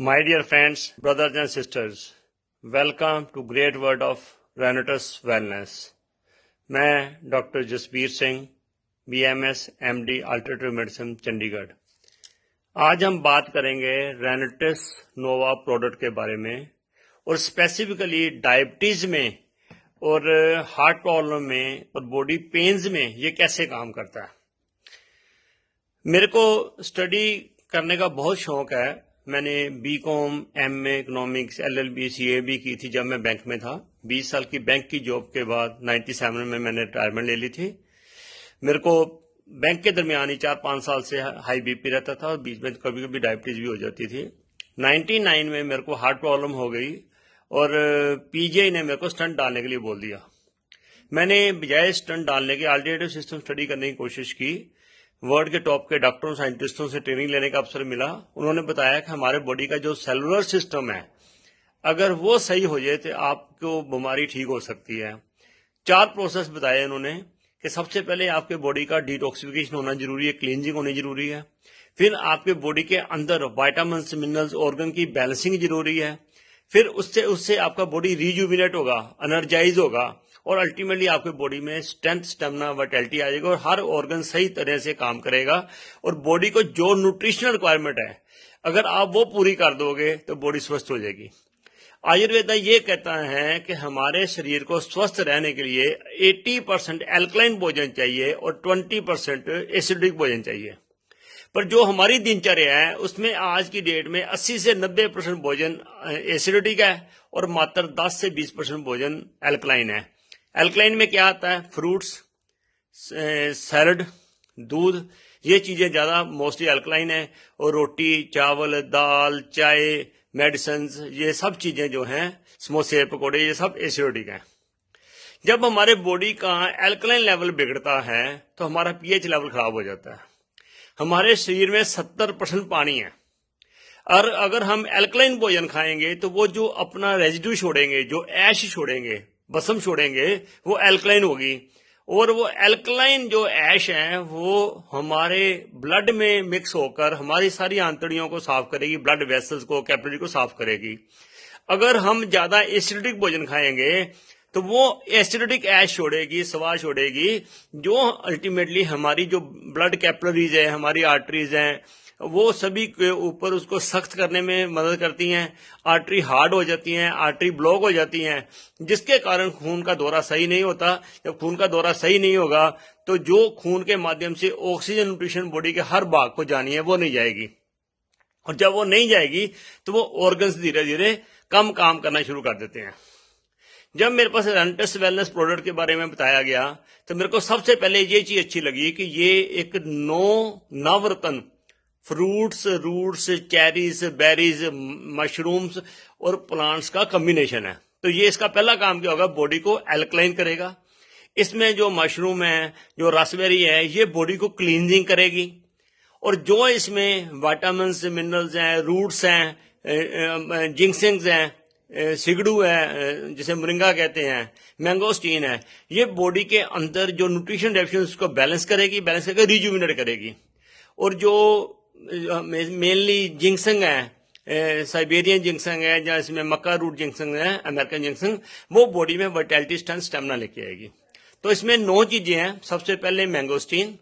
My dear friends, brothers and sisters, welcome to Great World of Renotus Wellness. मैं doctor Jasbir Singh, BMS MD alternative medicine Chandigarh. आज हम बात करेंगे रेनेटिस नोवा product के बारे में और स्पेसिफिकली डायबिटीज में और हार्ट प्रॉब्लम में और बॉडी पेन्स में ये कैसे काम करता है। मेरे को स्टडी करने का बहुत शौक है। मैंने BCom, MA economics, LLB, CA भी की थी जब मैं बैंक में था। 20 साल की बैंक की जॉब के बाद 97 में मैंने रिटायरमेंट ले ली थी। मेरे को बैंक के दरमियान ही 4-5 साल से हाई बीपी रहता था और बीच में कभी कभी डायबिटीज भी हो जाती थी। 99 में मेरे को हार्ट प्रॉब्लम हो गई और PGI ने मेरे को स्टंट डालने के लिए बोल दिया। मैंने बजाय स्टंट डालने के अल्टरनेटिव सिस्टम स्टडी करने की कोशिश की। वर्ल्ड के टॉप के डॉक्टरों साइंटिस्टों से ट्रेनिंग लेने का अवसर मिला। उन्होंने बताया कि हमारे बॉडी का जो सेलुलर सिस्टम है, अगर वो सही हो जाए तो आपको बीमारी ठीक हो सकती है। 4 प्रोसेस बताए उन्होंने कि सबसे पहले आपके बॉडी का डिटॉक्सिफिकेशन होना जरूरी है, क्लींजिंग होनी जरूरी है। फिर आपके बॉडी के अंदर विटामिन मिनरल्स ऑर्गन की बैलेंसिंग जरूरी है। फिर उससे आपका बॉडी रिजुविनेट होगा, एनर्जाइज होगा और अल्टीमेटली आपके बॉडी में स्ट्रेंथ, स्टेमिना, वाइटैलिटी आ जाएगा और हर ऑर्गन सही तरह से काम करेगा। और बॉडी को जो न्यूट्रिशनल रिक्वायरमेंट है, अगर आप वो पूरी कर दोगे तो बॉडी स्वस्थ हो जाएगी। आयुर्वेदा ये कहता है कि हमारे शरीर को स्वस्थ रहने के लिए 80% एल्कलाइन भोजन चाहिए और 20% एसिडिक भोजन चाहिए। पर जो हमारी दिनचर्या है उसमें आज की डेट में 80 से 90% भोजन एसिडिक है और मात्र 10 से 20% भोजन एल्कलाइन है। एल्कलाइन में क्या आता है? फ्रूट्स, सैलड, दूध, ये चीजें ज्यादा मोस्टली एल्कलाइन है। और रोटी, चावल, दाल, चाय, मेडिसिन, ये सब चीजें जो हैं, समोसे, पकौड़े, ये सब एसिडिक हैं। जब हमारे बॉडी का एल्कलाइन लेवल बिगड़ता है तो हमारा pH लेवल खराब हो जाता है। हमारे शरीर में 70% पानी है और अगर हम एल्कलाइन भोजन खाएंगे तो वो जो अपना रेजिड्यू छोड़ेंगे, जो ऐश छोड़ेंगे, बसम छोड़ेंगे, वो एल्कलाइन होगी। और वो एल्कलाइन जो ऐश है वो हमारे ब्लड में मिक्स होकर हमारी सारी आंतड़ियों को साफ करेगी, ब्लड वेसल्स को, कैपिलरी को साफ करेगी। अगर हम ज्यादा एसिडिक भोजन खाएंगे तो वो एसिडिक ऐश छोड़ेगी, स्वाद छोड़ेगी, जो अल्टीमेटली हमारी जो ब्लड कैपिलरीज है, हमारी आर्टरीज हैं, वो सभी के ऊपर उसको सख्त करने में मदद करती हैं। आर्टरी हार्ड हो जाती हैं, आर्टरी ब्लॉक हो जाती हैं, जिसके कारण खून का दौरा सही नहीं होता। जब खून का दौरा सही नहीं होगा तो जो खून के माध्यम से ऑक्सीजन न्यूट्रिशन बॉडी के हर भाग को जानी है वो नहीं जाएगी। और जब वो नहीं जाएगी तो वो ऑर्गन्स धीरे धीरे कम काम करना शुरू कर देते हैं। जब मेरे पास रेनेटिस वेलनेस प्रोडक्ट के बारे में बताया गया तो मेरे को सबसे पहले ये चीज अच्छी लगी कि ये एक नवरत्न fruits, roots, cherries, berries, mushrooms और प्लांट्स का कॉम्बिनेशन है। तो ये इसका पहला काम क्या होगा? बॉडी को एल्कलाइन करेगा। इसमें जो मशरूम है, जो रास्पबेरी है, ये बॉडी को क्लींजिंग करेगी। और जो इसमें विटामिन मिनरल्स हैं, रूट्स हैं, जिंक्सिंग्स हैं, सिगड़ू है जिसे मोरिंगा कहते हैं, मैंगोस्टीन है, ये बॉडी के अंदर जो न्यूट्रिशन डेफिशिएंसी को बैलेंस करके रिजुविनेट करेगी। और जो मेनली जिंक्सिंग है, साइबेरियन जिंक्सिंग है, या इसमें मक्का रूट जिंक्सिंग है, अमेरिकन जिंक्सिंग, वो बॉडी में वाइटैलिटी, स्ट्रेंथ, स्टेमिना लेके आएगी। तो इसमें 9 चीजें हैं। सबसे पहले मैंगोस्टीन,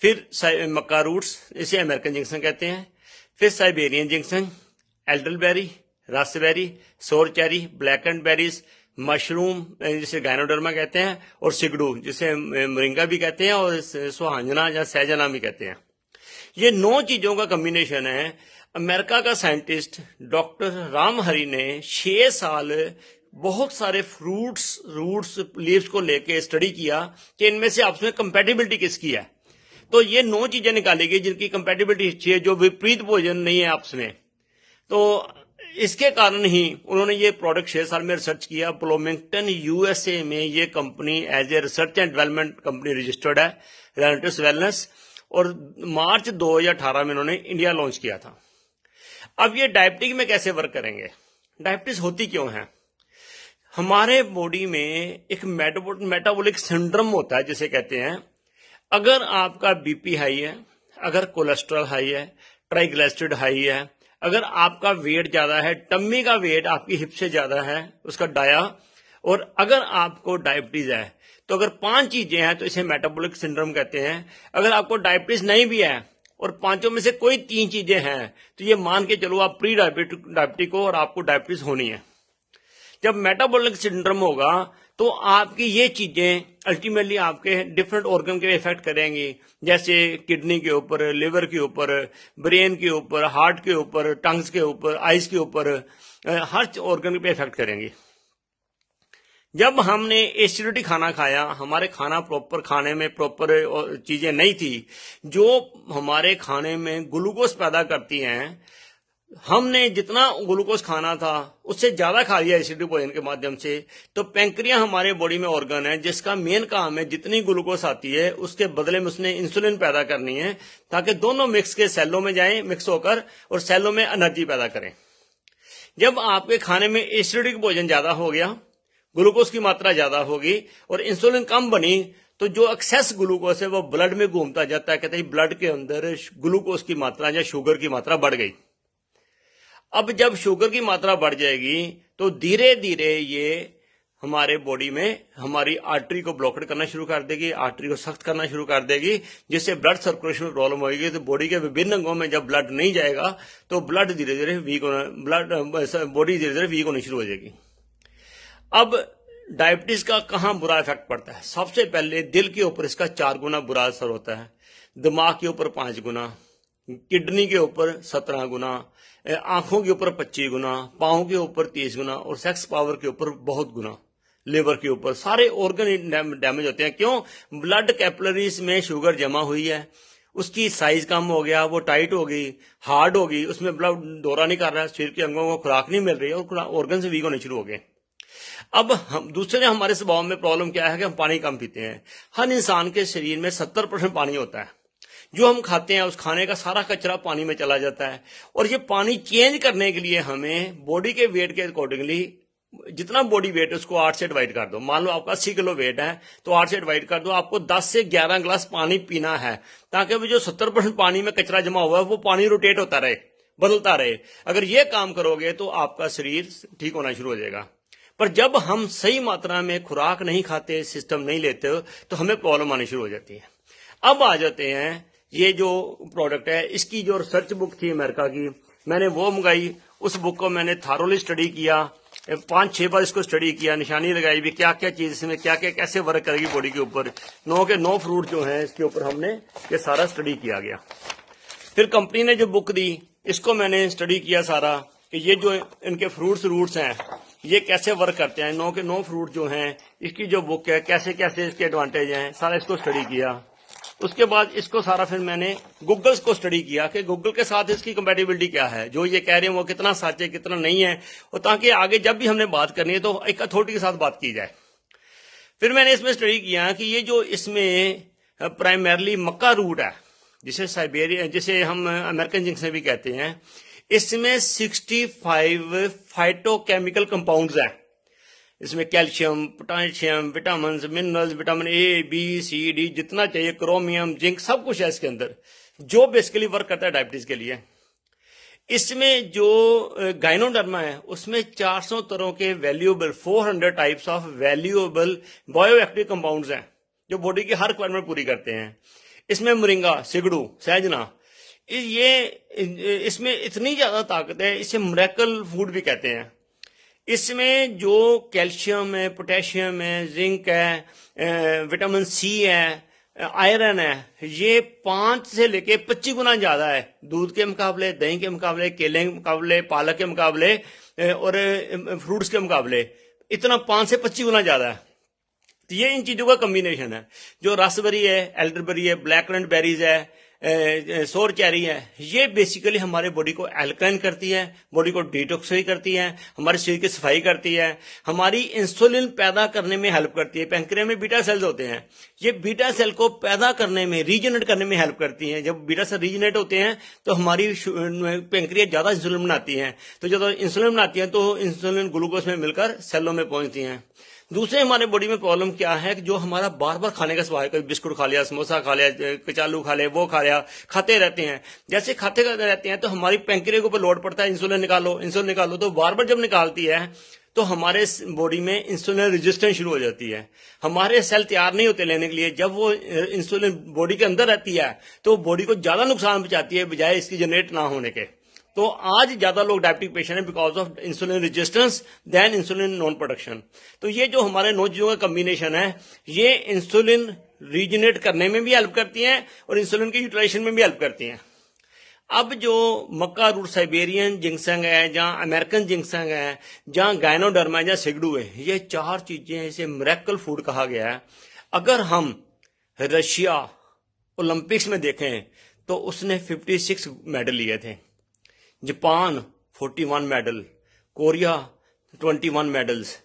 फिर मक्का रूट्स, इसे अमेरिकन जिंक्सिंग कहते हैं, फिर साइबेरियन जिंक्सिंग, एल्डरबेरी, रास्पबेरी, सोर cherry, black and berries, mushroom जिसे गायनोडर्मा कहते हैं, और सिगड़ू जिसे मोरिंगा भी कहते हैं और सुहांजना या सहजना भी कहते हैं। ये 9 चीजों का कॉम्बिनेशन है। अमेरिका का साइंटिस्ट डॉक्टर राम हरी ने 6 साल बहुत सारे फ्रूट्स, रूट्स, लीव्स को लेके स्टडी किया कि इनमें से आपस में कंपैटिबिलिटी किसकी है। तो ये 9 चीजें निकाली गई जिनकी कंपैटिबिलिटी अच्छी है, जो विपरीत भोजन नहीं है आपस में। तो इसके कारण ही उन्होंने ये प्रोडक्ट 6 साल में रिसर्च किया। ब्लूमिंगटन USA में ये company as a research and development company registered है, रेनेटिस वेलनेस, और मार्च 2018 में उन्होंने इंडिया लॉन्च किया था। अब ये डायबिटीज में कैसे वर्क करेंगे? डायबिटीज होती क्यों है? हमारे बॉडी में एक मेटाबॉलिक सिंड्रोम होता है जिसे कहते हैं। अगर आपका बीपी हाई है, अगर कोलेस्ट्रॉल हाई है, ट्राइग्लिसराइड हाई है, अगर आपका वेट ज्यादा है, टम्मी का वेट आपकी हिप से ज्यादा है, उसका डाया, और अगर आपको डायबिटीज है, तो अगर 5 चीजें हैं तो इसे मेटाबॉलिक सिंड्रोम कहते हैं। अगर आपको डायबिटीज नहीं भी है और 5 में से कोई 3 चीजें हैं, तो ये मान के चलो आप प्री डायबिटिक हो और आपको डायबिटीज होनी है। जब मेटाबॉलिक सिंड्रोम होगा तो आपकी ये चीजें अल्टीमेटली आपके डिफरेंट ऑर्गन के इफेक्ट करेंगी, जैसे किडनी के ऊपर, लिवर के ऊपर, ब्रेन के ऊपर, हार्ट के ऊपर, टंग्स के ऊपर, आइज के ऊपर, हर ऑर्गन पे इफेक्ट करेंगी। जब हमने एसिडिटी खाना खाया, हमारे खाना प्रॉपर, खाने में प्रॉपर चीजें नहीं थी जो हमारे खाने में ग्लूकोज पैदा करती हैं, हमने जितना ग्लूकोज खाना था उससे ज्यादा खा लिया एसिडिक भोजन के माध्यम से, तो पेंक्रिया हमारे बॉडी में ऑर्गन है जिसका मेन काम है जितनी ग्लूकोज आती है उसके बदले में उसने इंसुलिन पैदा करनी है, ताकि दोनों मिक्स के सेलों में जाएं, मिक्स होकर, और सेलों में एनर्जी पैदा करें। जब आपके खाने में एसिडिक भोजन ज्यादा हो गया, ग्लूकोज की मात्रा ज्यादा होगी और इंसुलिन कम बनी, तो जो एक्सेस ग्लूकोज है वो ब्लड में घूमता जाता है, कहते हैं ब्लड के अंदर ग्लूकोज की मात्रा या शुगर की मात्रा बढ़ गई। अब जब शुगर की मात्रा बढ़ जाएगी तो धीरे धीरे ये हमारे बॉडी में हमारी आर्टरी को ब्लॉकेट करना शुरू कर देगी, आर्टरी को सख्त करना शुरू कर देगी, जिससे ब्लड सर्कुलेशन में प्रॉब्लम होगी। तो बॉडी के विभिन्न अंगों में जब ब्लड नहीं जाएगा तो ब्लड धीरे धीरे वीक होना, बॉडी धीरे धीरे वीक होनी शुरू हो जाएगी। अब डायबिटीज का कहां बुरा इफेक्ट पड़ता है? सबसे पहले दिल के ऊपर इसका 4 गुना बुरा असर होता है, दिमाग के ऊपर 5 गुना, किडनी के ऊपर 17 गुना, आंखों के ऊपर 25 गुना, पांव के ऊपर 30 गुना, और सेक्स पावर के ऊपर बहुत गुना, लिवर के ऊपर, सारे ऑर्गन डैमेज होते हैं। क्यों? ब्लड कैपिलरीज में शुगर जमा हुई है, उसकी साइज कम हो गया, वो टाइट हो गई, हार्ड हो गई, उसमें ब्लड दौरा नहीं कर रहा है, शरीर के अंगों को खुराक नहीं मिल रही है और ऑर्गन से वीक होने शुरू हो गए। अब हम दूसरे हमारे स्वभाव में प्रॉब्लम क्या है कि हम पानी कम पीते हैं। हर इंसान के शरीर में 70% पानी होता है। जो हम खाते हैं उस खाने का सारा कचरा पानी में चला जाता है, और ये पानी चेंज करने के लिए हमें बॉडी के वेट के अकॉर्डिंगली, जितना बॉडी वेट है उसको 8 से डिवाइड कर दो। मान लो आपका 80 किलो वेट है तो 8 से डिवाइड कर दो, आपको 10 से 11 गिलास पानी पीना है, ताकि वो जो 70% पानी में कचरा जमा हुआ है वो पानी रोटेट होता रहे, बदलता रहे। अगर ये काम करोगे तो आपका शरीर ठीक होना शुरू हो जाएगा। पर जब हम सही मात्रा में खुराक नहीं खाते, सिस्टम नहीं लेते, तो हमें प्रॉब्लम आनी शुरू हो जाती है। अब आ जाते हैं, ये जो प्रोडक्ट है इसकी जो रिसर्च बुक थी अमेरिका की, मैंने वो मंगाई। उस बुक को मैंने थारोली स्टडी किया, 5-6 बार इसको स्टडी किया, निशानी लगाई भी क्या क्या चीज इसमें क्या क्या कैसे वर्क करेगी बॉडी के ऊपर। 9 के 9 फ्रूट जो हैं इसके ऊपर हमने ये सारा स्टडी किया गया। फिर कंपनी ने जो बुक दी इसको मैंने स्टडी किया सारा, कि ये जो इनके रूट्स हैं ये कैसे वर्क करते हैं। 9 के 9 फ्रूट जो हैं, इसकी जो बुक है कैसे कैसे इसके एडवांटेज हैं, सारा इसको स्टडी किया। उसके बाद इसको सारा फिर मैंने गूगल को स्टडी किया कि गूगल के साथ इसकी कंपैटिबिलिटी क्या है, जो ये कह रहे हैं वो कितना सच है कितना नहीं है, और ताकि आगे जब भी हमने बात करनी है तो एक अथॉरिटी के साथ बात की जाए। फिर मैंने इसमें स्टडी किया कि ये जो इसमें प्राइमरली मक्का रूट है, जिसे साइबेरिया, जिसे हम अमेरिकन जिंक से भी कहते हैं, इसमें 65 फाइटोकेमिकल कंपाउंड्स हैं। इसमें calcium, potassium, vitamin, minerals, vitamin A, B, C, D, जितना चाहिए, क्रोमियम, जिंक, सब कुछ है इसके अंदर, जो बेसिकली वर्क करता है डायबिटीज के लिए। इसमें जो गाइनोडर्मा है उसमें 400 तरह के valuable, 400 types of valuable bioactive compounds हैं जो बॉडी की हर रिक्वायरमेंट पूरी करते हैं। इसमें मोरिंगा, सिगड़ू, सहजना, ये इसमें इतनी ज्यादा ताकत है, इसे मिरेकल फूड भी कहते हैं। इसमें जो कैल्शियम है, पोटेशियम है, जिंक है, विटामिन सी है, आयरन है, ये 5 से लेके 25 गुना ज्यादा है दूध के मुकाबले, दही के मुकाबले, केले के मुकाबले, पालक के मुकाबले और फ्रूट्स के मुकाबले। इतना 5 से 25 गुना ज्यादा है। तो ये इन चीजों का कॉम्बिनेशन है। जो रास्पबेरी है, एल्डरबेरी है, ब्लैक करंट बेरीज है, सोर चेरी है, ये बेसिकली हमारे बॉडी को एल्कलाइन करती है, बॉडी को डिटॉक्सिफाई करती है, हमारे शरीर की सफाई करती है, हमारी इंसुलिन पैदा करने में हेल्प करती है। पैंक्रिया में बीटा सेल्स होते हैं, ये बीटा सेल को पैदा करने में, रीजनरेट करने में हेल्प करती हैं। जब बीटा सेल रीजनरेट होते हैं तो हमारी पैंक्रिया ज्यादा इंसुलिन बनाती है, तो जब इंसुलिन बनाती है तो इंसुलिन ग्लूकोज में मिलकर सेलों में पहुंचती हैं। दूसरे हमारे बॉडी में प्रॉब्लम क्या है कि जो हमारा बार बार खाने का स्वभाव है, कभी बिस्कुट खा लिया, समोसा खा लिया, कचालू खा लिया, वो खा लिया, खाते रहते हैं। जैसे खाते रहते हैं तो हमारी पैंक्रिया के ऊपर लोड पड़ता है, इंसुलिन निकालो, तो बार बार जब निकालती है तो हमारे बॉडी में इंसुलिन रेजिस्टेंस शुरू हो जाती है। हमारे सेल तैयार नहीं होते लेने के लिए। जब वो इंसुलिन बॉडी के अंदर रहती है तो बॉडी को ज्यादा नुकसान पहुंचाती है बजाय इसकी जनरेट ना होने के। तो आज ज्यादा लोग डायबिटिक पेशेंट हैं because of insulin resistance then insulin non production. तो ये जो हमारे 9 चीजों का कॉम्बिनेशन है, ये इंसुलिन रीजनरेट करने में भी हेल्प करती हैं और इंसुलिन के यूटिलाइजेशन में भी हेल्प करती हैं। अब जो मक्का रूट साइबेरियन जिंक्संग है, जहां अमेरिकन जिंक्संग है, जहां गायनोडर्मा है, जहां सिगडू है, ये 4 चीजें इसे मिरेकल फूड कहा गया है। अगर हम रशिया ओलंपिक्स में देखें तो उसने 56 मेडल लिए थे, जापान 41 मेडल, कोरिया 21 मेडल्स।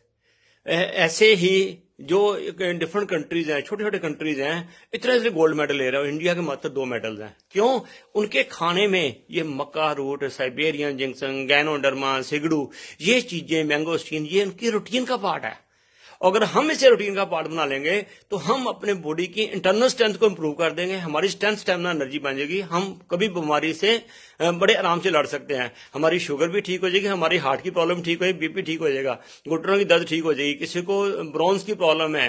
ऐसे ही जो डिफरेंट कंट्रीज हैं, छोटे छोटे कंट्रीज हैं, इतने गोल्ड मेडल ले रहे हो। इंडिया के मात्र 2 मेडल्स हैं। क्यों? उनके खाने में ये मक्का रूट, साइबेरियन जिंक्सन, गैनोडर्मा, सिगडू, ये चीजें, मैंगोस्टीन, ये उनकी रूटीन का पार्ट है। अगर हम इसे रूटीन का पार्ट बना लेंगे तो हम अपने बॉडी की इंटरनल स्ट्रेंथ को इंप्रूव कर देंगे, हमारी स्ट्रेंथ, स्टेमिना, एनर्जी बन जाएगी। हम कभी बीमारी से बड़े आराम से लड़ सकते हैं। हमारी शुगर भी ठीक हो जाएगी, हमारी हार्ट की प्रॉब्लम ठीक हो जाएगी, बीपी ठीक हो जाएगा, घुटनों की दर्द ठीक हो जाएगी। किसी को ब्रोन्स की प्रॉब्लम है,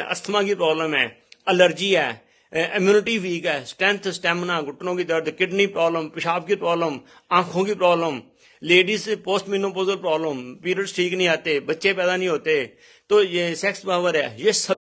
अस्थमा की प्रॉब्लम है, एलर्जी है, इम्यूनिटी वीक है, स्ट्रेंथ, स्टेमिना, घुटनों की दर्द, किडनी प्रॉब्लम, पेशाब की प्रॉब्लम, आंखों की problem, ladies post menopausal problem, periods ठीक नहीं आते, बच्चे पैदा नहीं होते, तो ये सेक्स पावर है, ये सब